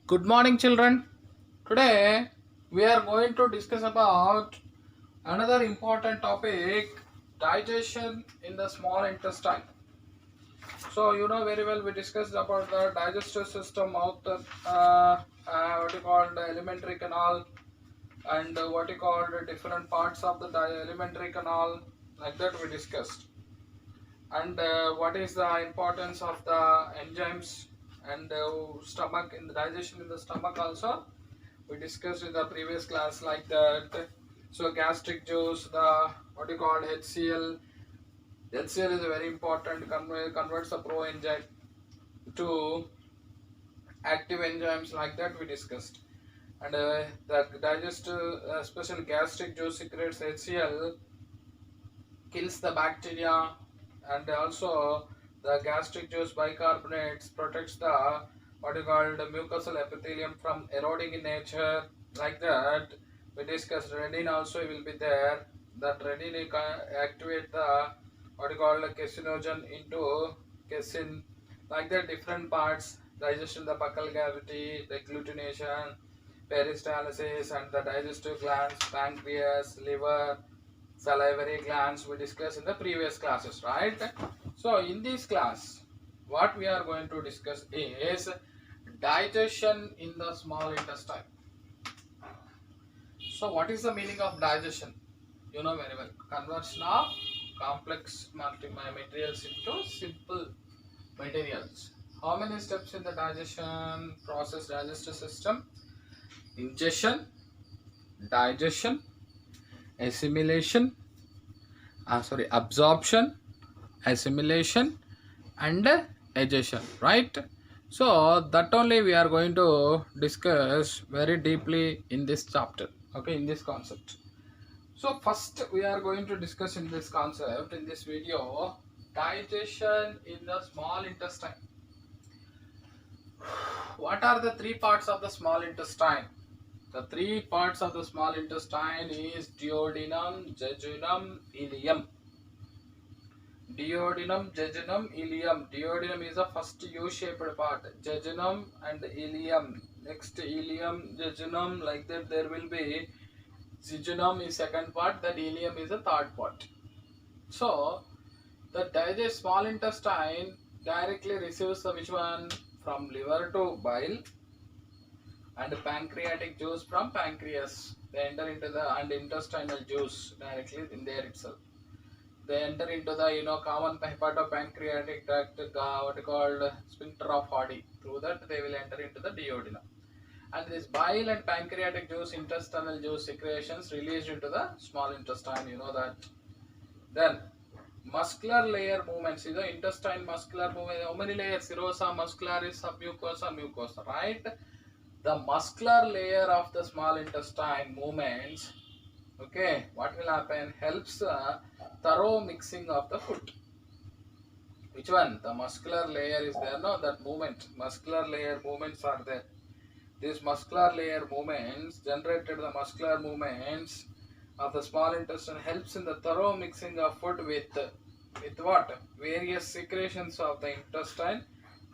Good morning, children. Today we are going to discuss about another important topic, digestion in the small intestine. So, you know very well we discussed about the digestive system of the what you call the alimentary canal and what you call the different parts of the alimentary canal, like that we discussed. And what is the importance of the enzymes and stomach in the digestion in the stomach also we discussed in the previous class, like that. So gastric juice, the what you call HCl is a very important, converts the pro enzyme to active enzymes, like that we discussed. And the digestive special gastric juice secretes HCl, kills the bacteria, and also the gastric juice bicarbonates protects the what you call the mucosal epithelium from eroding in nature, like that we discussed. Renin also will be there. That renin activate the what you call the casinogen into casein, like that different parts digestion, the buccal cavity, the agglutination, peristalsis, and the digestive glands, pancreas, liver, salivary glands we discussed in the previous classes, right? So in this class what we are going to discuss is digestion in the small intestine. So what is the meaning of digestion? You know very well, conversion of complex materials into simple materials. How many steps in the digestion process, digestive system? Ingestion, digestion, assimilation, absorption, assimilation, and digestion, right? So that only we are going to discuss very deeply in this chapter, okay, in this concept. So first we are going to discuss in this concept, in this video, digestion in the small intestine. What are the three parts of the small intestine? The three parts of the small intestine is duodenum, jejunum, ileum. Duodenum, jejunum, ileum. Duodenum is the first U-shaped part. Jejunum and ileum. Next ileum, jejunum, like that there will be. Jejunum is second part. That ileum is the third part. So the digest small intestine directly receives the which one? From liver to bile, and pancreatic juice from pancreas. They enter into the and intestinal juice directly in there itself. They enter into the common hepatopancreatic tract, what called sphincter of Hardy. Through that they will enter into the duodenum. And this bile and pancreatic juice, intestinal juice secretions released into the small intestine. You know that. Then muscular layer movements. The intestine muscular movement. How many layers? Serosa, muscularis, submucosa, mucosa. Right. The muscular layer of the small intestine movements, okay, what will happen? Helps thorough mixing of the food. Which one? The muscular layer is there, no? That movement, muscular layer movements are there. These muscular layer movements, generated the muscular movements of the small intestine, helps in the thorough mixing of food with what? Various secretions of the intestine,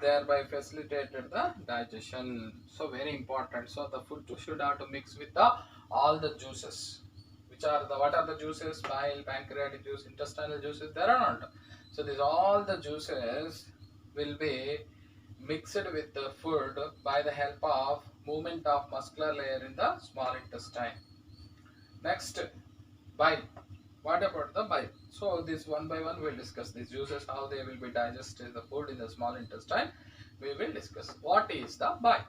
thereby facilitated the digestion. So very important. So the food should have to mix with the all the juices. Which are the what are the juices? Bile, pancreatic juice, intestinal juices. There are not. So these all the juices will be mixed with the food by the help of movement of muscular layer in the small intestine. Next, bile. What about the bile? So this one by one we'll discuss these juices, how they will be digested the food in the small intestine. We will discuss. What is the bile?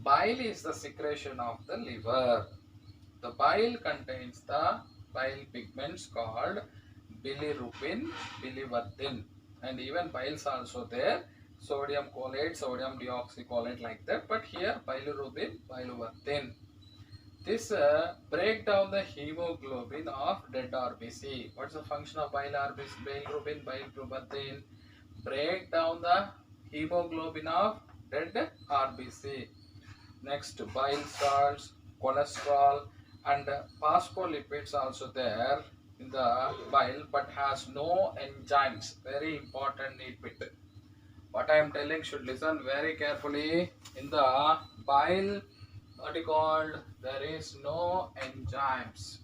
Bile is the secretion of the liver. The bile contains the bile pigments called bilirubin, biliverdin, and even biles also there. Sodium cholate, sodium deoxycholate, like that. But here bilirubin, biliverdin. This break down the hemoglobin of dead RBC. What's the function of bile RBC? Bilirubin, biliverdin. Break down the hemoglobin of dead RBC. Next, bile salts, cholesterol, and phospholipids also there in the bile, but has no enzymes. Very important need bit. What I am telling should listen very carefully. In the bile, what is called, there is no enzymes.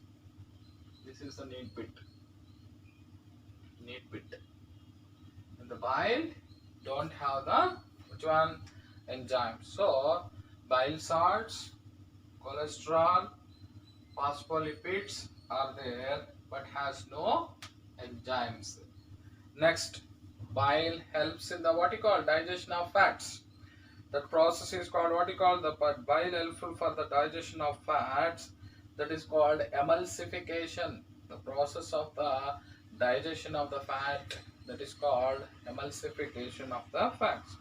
This is the neat bit. Neat bit. In the bile, don't have the which one, enzymes. So bile salts, cholesterol, phospholipids are there, but has no enzymes. Next, bile helps in the what you call digestion of fats. That process is called what you call the bile helpful for the digestion of fats. That is called emulsification. The process of the digestion of the fat, that is called emulsification of the fats.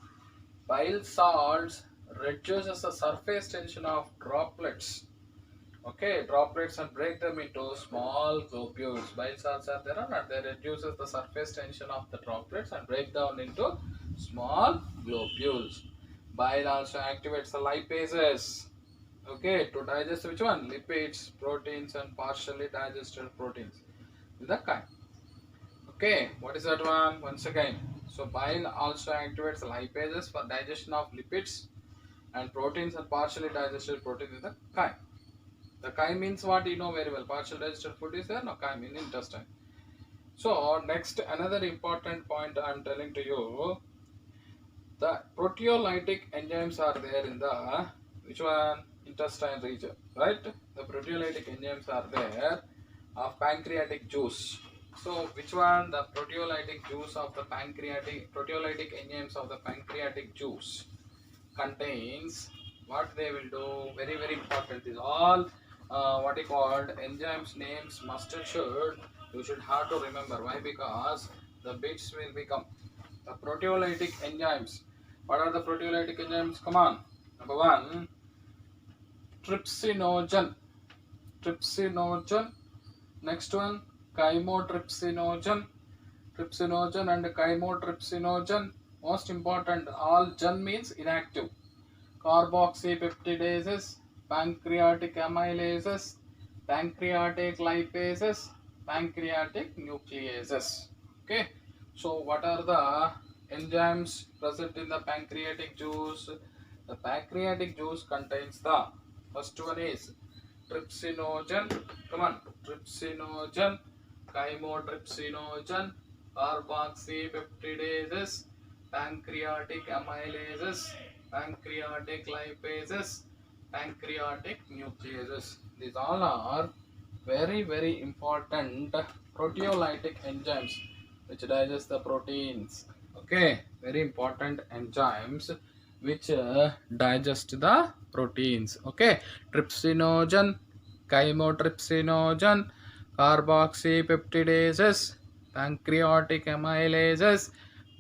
Bile salts reduces the surface tension of droplets. Okay, droplets and break them into small globules. Bile salts are there and they reduces the surface tension of the droplets and break down into small globules. Bile also activates the lipases. Okay, to digest which one? Lipids, proteins and partially digested proteins. This is the kind. Okay, what is that one? Once again. So bile also activates lipases for digestion of lipids and proteins and partially digested proteins is the chyme. The chyme means what? You know very well. Partial digested food is there, no chyme in intestine. So next, another important point I am telling to you, the proteolytic enzymes are there in the which one? Intestine region, right? The proteolytic enzymes are there of pancreatic juice. So which one? The proteolytic juice of the proteolytic enzymes of the pancreatic juice contains what they will do. Very very important. These all what you called enzymes names must and you should have to remember. Why? Because the bits will become the proteolytic enzymes. What are the proteolytic enzymes? Come on. Number one, trypsinogen. Trypsinogen. Next one, chymotrypsinogen. Trypsinogen and chymotrypsinogen. Most important, all gen means inactive. Carboxypeptidases, pancreatic amylases, pancreatic lipases, pancreatic nucleases. Okay. So what are the enzymes present in the pancreatic juice? The pancreatic juice contains the first one is trypsinogen. Come on, trypsinogen, chymotrypsinogen, carboxypeptidases, pancreatic amylases, pancreatic lipases, pancreatic nucleases. These all are very very important proteolytic enzymes which digest the proteins. Okay, very important enzymes which digest the proteins. Okay, trypsinogen, chymotrypsinogen, carboxypeptidases, pancreatic amylases,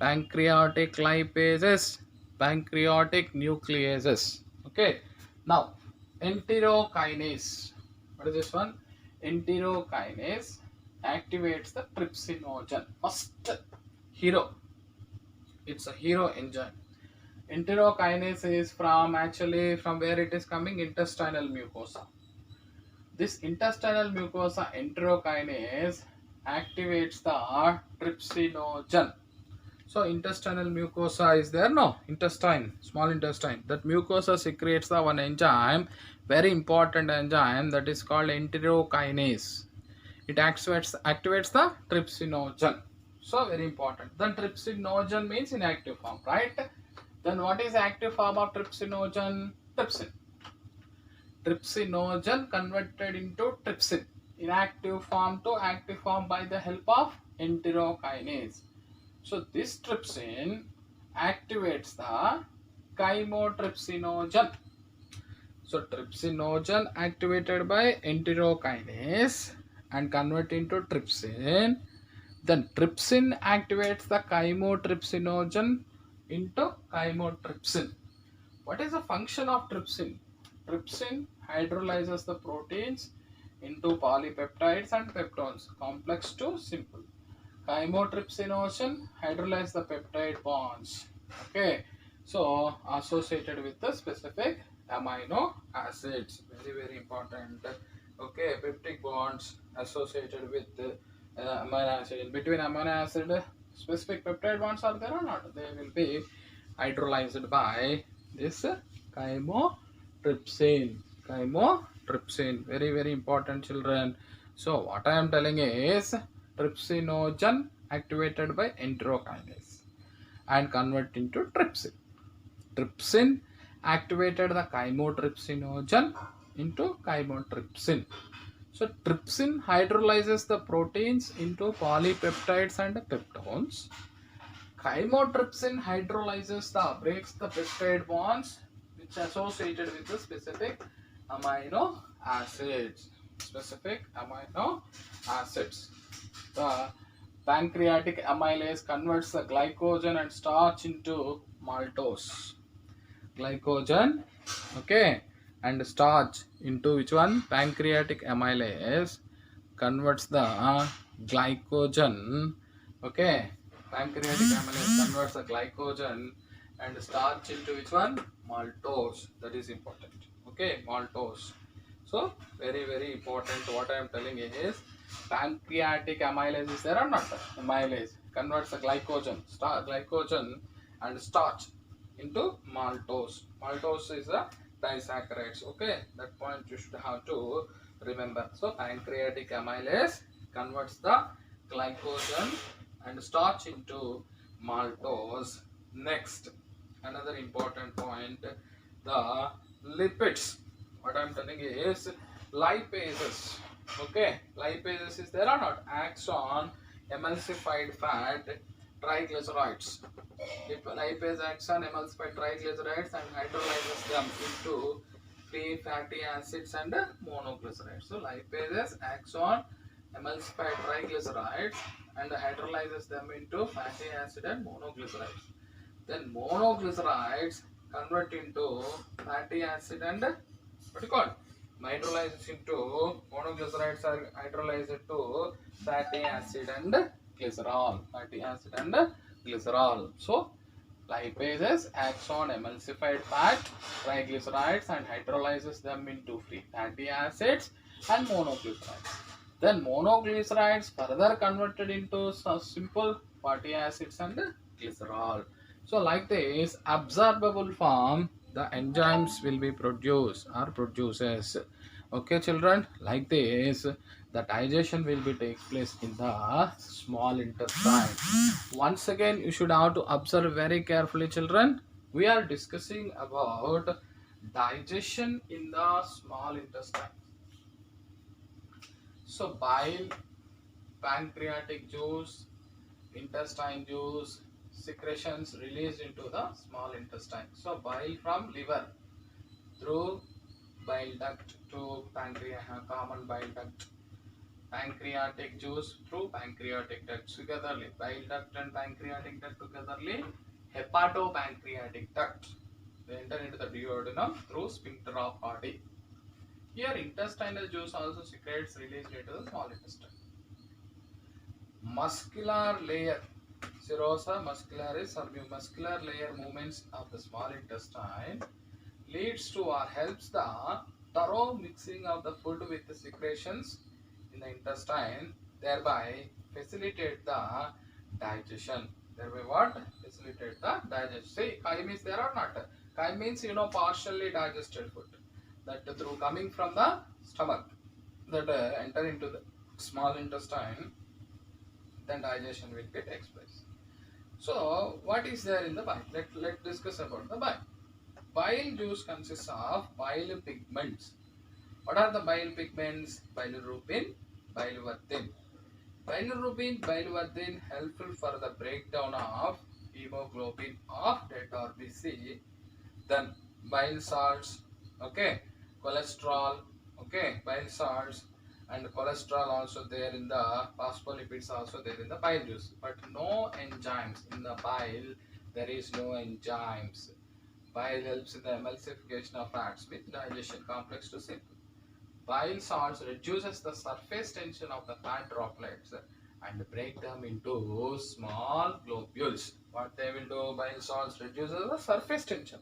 pancreatic lipases, pancreatic nucleases. Okay, now enterokinase. What is this one? Enterokinase activates the trypsinogen. First hero. It's a hero enzyme. Enterokinase is from actually from where it is coming? Intestinal mucosa. This intestinal mucosa enterokinase activates the trypsinogen. So intestinal mucosa is there, no? Intestine, small intestine. That mucosa secretes the one enzyme, very important enzyme, that is called enterokinase. It activates the trypsinogen. So very important. Then trypsinogen means inactive form, right? Then what is active form of trypsinogen? Trypsin. Trypsinogen converted into trypsin. Inactive form to active form by the help of enterokinase. So this trypsin activates the chymotrypsinogen. So trypsinogen activated by enterokinase and convert into trypsin. Then trypsin activates the chymotrypsinogen into chymotrypsin. What is the function of trypsin? Trypsin hydrolyzes the proteins into polypeptides and peptones, complex to simple. Chymotrypsinogen hydrolyzes the peptide bonds. Okay, so associated with the specific amino acids, very very important. Okay, peptide bonds associated with amino acid. In between amino acid, specific peptide bonds are there or not? They will be hydrolyzed by this chymotrypsin. Chymotrypsin, very very important, children. So what I am telling is trypsinogen activated by enterokinase and convert into trypsin. Trypsin activated the chymotrypsinogen into chymotrypsin. So trypsin hydrolyzes the proteins into polypeptides and peptones. Chymotrypsin hydrolyzes breaks the peptide bonds which are associated with the specific amino acids. Specific amino acids. The pancreatic amylase converts the glycogen and starch into maltose. Glycogen, okay, and starch into which one? Pancreatic amylase converts the glycogen, okay, pancreatic amylase converts the glycogen and starch into which one? Maltose. That is important, okay, maltose. So very very important. What I am telling is pancreatic amylase is there or not? Amylase converts the glycogen and starch into maltose. Maltose is a disaccharides. Okay, that point you should have to remember. So pancreatic amylase converts the glycogen and starch into maltose. Next, another important point, the lipids. What I am telling is lipases. Okay, lipases is there or not? Acts on emulsified fat triglycerides. Lipase acts on emulsified triglycerides and hydrolyzes them into free fatty acids and monoglycerides. So lipases acts on emulsified triglycerides and hydrolyzes them into fatty acid and monoglycerides. Then monoglycerides convert into fatty acid and what you call hydrolyzes into monoglycerides are hydrolyzed to fatty acid and glycerol. Fatty acid and glycerol. So lipases acts on emulsified fat triglycerides and hydrolyzes them into free fatty acids and monoglycerides. Then monoglycerides further converted into simple fatty acids and glycerol. So like this absorbable form, the enzymes will be produced or produces. Okay children, like this the digestion will be take place in the small intestine. Once again you should have to observe very carefully, children. We are discussing about digestion in the small intestine. So bile, pancreatic juice, intestine juice, secretions released into the small intestine. So bile from liver through bile duct to common bile duct. Pancreatic juice through pancreatic duct togetherly. Bile duct and pancreatic duct togetherly. Hepatopancreatic duct. They enter into the duodenum through sphincter of Hardy. Here intestinal juice also secretes released into the small intestine. Muscular layer, serosa muscularis or muscular layer movements of the small intestine leads to or helps the thorough mixing of the food with the secretions in the intestine, thereby facilitate the digestion. Thereby what? Facilitate the digestion. See, chyme is there or not? Chyme means partially digested food that through coming from the stomach that enter into the small intestine, then digestion will get takes place. So what is there in the bile? Let's discuss about the bile. Bile juice consists of bile pigments. What are the bile pigments? Bilirubin, biliverdin. Bilirubin, biliverdin helpful for the breakdown of hemoglobin of dead RBC. Then bile salts, okay, cholesterol, okay, bile salts and cholesterol also there in the phospholipids also there in the bile juice, but no enzymes in the bile. There is no enzymes. Bile helps in the emulsification of fats with digestion. Complex to simple. Bile salts reduces the surface tension of the fat droplets and break them into small globules. What they will do? Bile salts reduces the surface tension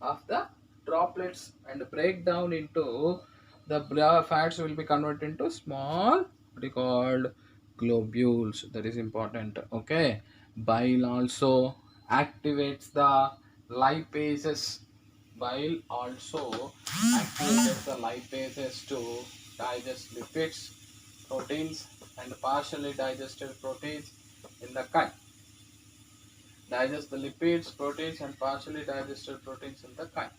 of the droplets and break down into the fats will be converted into small what is called globules. That is important. Okay, bile also activates the lipases. Bile also activates the lipases to digest lipids, proteins, and partially digested proteins in the kind. Digest the lipids, proteins, and partially digested proteins in the kind.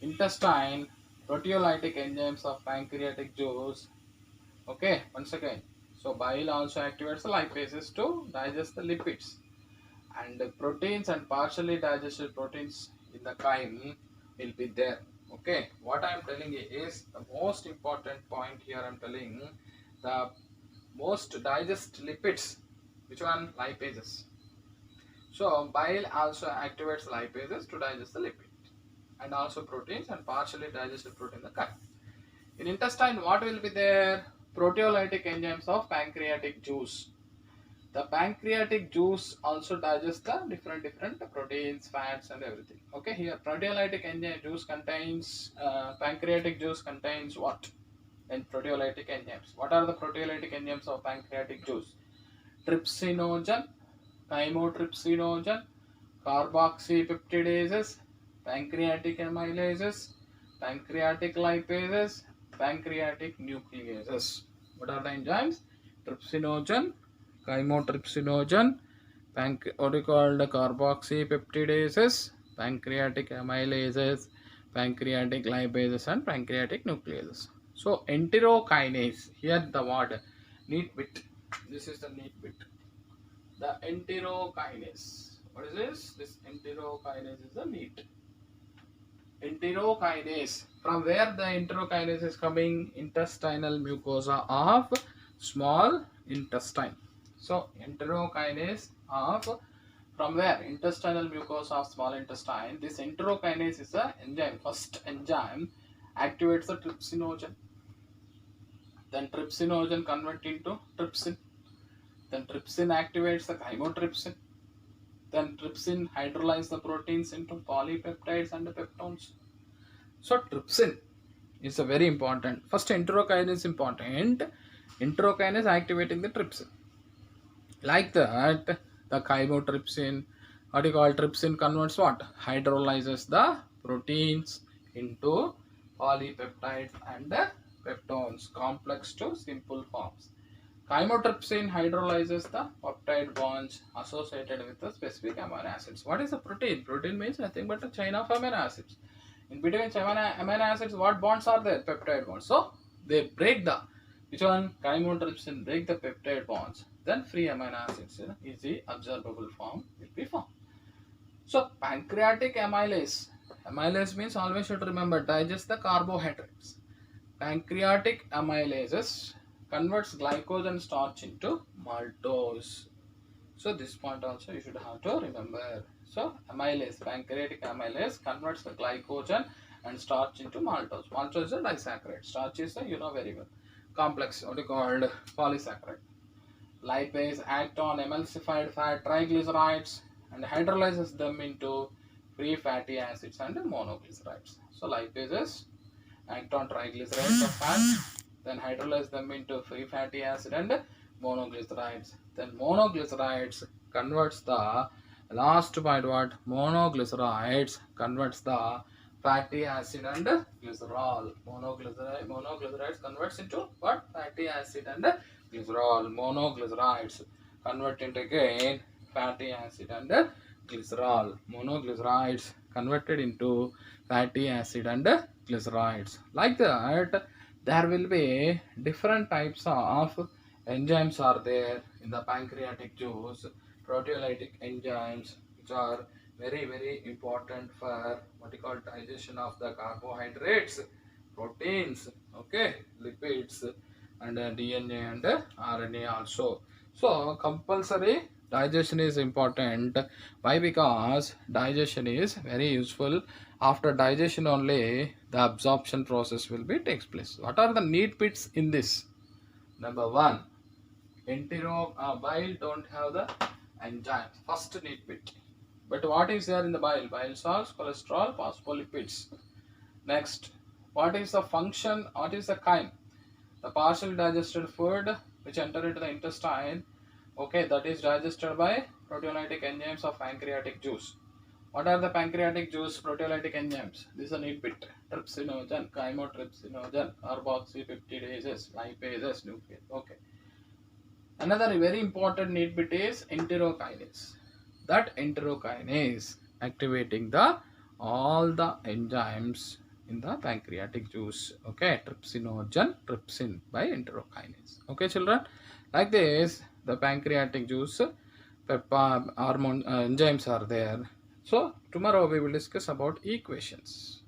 Intestine, proteolytic enzymes of pancreatic juice. Okay, once again. So bile also activates the lipases to digest the lipids, and the proteins and partially digested proteins in the chyme will be there. Okay, what I am telling you is the most important point here. I am telling the most digest lipids. Which one? Lipases. So bile also activates lipases to digest the lipid and also proteins and partially digested protein in the chyme. In intestine, what will be there? Proteolytic enzymes of pancreatic juice. The pancreatic juice also digests the different proteins, fats, and everything. Okay, here proteolytic enzyme juice contains pancreatic juice contains what? And proteolytic enzymes. What are the proteolytic enzymes of pancreatic juice? Trypsinogen, chymotrypsinogen, carboxypeptidases, pancreatic amylases, pancreatic lipases, pancreatic nucleases. What are the enzymes? Trypsinogen, chymotrypsinogen, what do you call the carboxypeptidases, pancreatic amylases, pancreatic lipases, and pancreatic nucleases. So enterokinase, here the word neat bit. This is the neat bit. The enterokinase. What is this? This enterokinase is the neat. Enterokinase. From where the enterokinase is coming? Intestinal mucosa of small intestine. So enterokinase of from where? Intestinal mucosa of small intestine. This enterokinase is a enzyme. First enzyme activates the trypsinogen. Then trypsinogen convert into trypsin. Then trypsin activates the chymotrypsin. Then trypsin hydrolyzes the proteins into polypeptides and peptones. So trypsin is a very important. First enterokinase is important. Enterokinase activating the trypsin. Like that, the chymotrypsin, what you call trypsin converts what? Hydrolyzes the proteins into polypeptides and peptones, complex to simple forms. Chymotrypsin hydrolyzes the peptide bonds associated with the specific amino acids. What is a protein? Protein means nothing but a chain of amino acids. In between amino acids, what bonds are there? Peptide bonds. So they break the which one? Chymotrypsin break the peptide bonds. Then free amino acids in easy absorbable form will be formed. So pancreatic amylase. Amylase means always should remember digest the carbohydrates. Pancreatic amylases converts glycogen starch into maltose. So this point also you should have to remember. So amylase, pancreatic amylase converts the glycogen and starch into maltose. Maltose is a disaccharide. Starch is a, you know very well, complex, what you called polysaccharide. Lipase act on emulsified fat triglycerides and hydrolyzes them into free fatty acids and monoglycerides. So lipases act on triglycerides of fat, then hydrolyze them into free fatty acid and monoglycerides. Then monoglycerides converts the last point what? Monoglycerides converts the fatty acid and glycerol. Monoglycerides converts into what? Fatty acid and glycerol. Monoglycerides convert into again fatty acid and glycerol. Monoglycerides converted into fatty acid and glycerides. Like that, there will be different types of enzymes are there in the pancreatic juice. Proteolytic enzymes, which are very important for what you call digestion of the carbohydrates, proteins, okay, lipids, and DNA and RNA also. So compulsory digestion is important. Why? Because digestion is very useful. After digestion only the absorption process will be takes place. What are the neat bits in this? Number one, bile don't have the enzymes. First neat bit. But what is there in the bile? Bile salts, cholesterol, phospholipids. Next, what is the function? What is the chyme? The partially digested food which enter into the intestine, okay, that is digested by proteolytic enzymes of pancreatic juice. What are the pancreatic juice proteolytic enzymes? This is a neat bit. Trypsinogen, chymotrypsinogen, carboxypeptidases, lipases, nuclease. Okay. Another very important neat bit is enterokinase. That enterokinase activating the all the enzymes in the pancreatic juice. Okay, trypsinogen, trypsin by enterokinase. Okay, children. Like this, the pancreatic juice hormone enzymes are there. So tomorrow we will discuss about equations.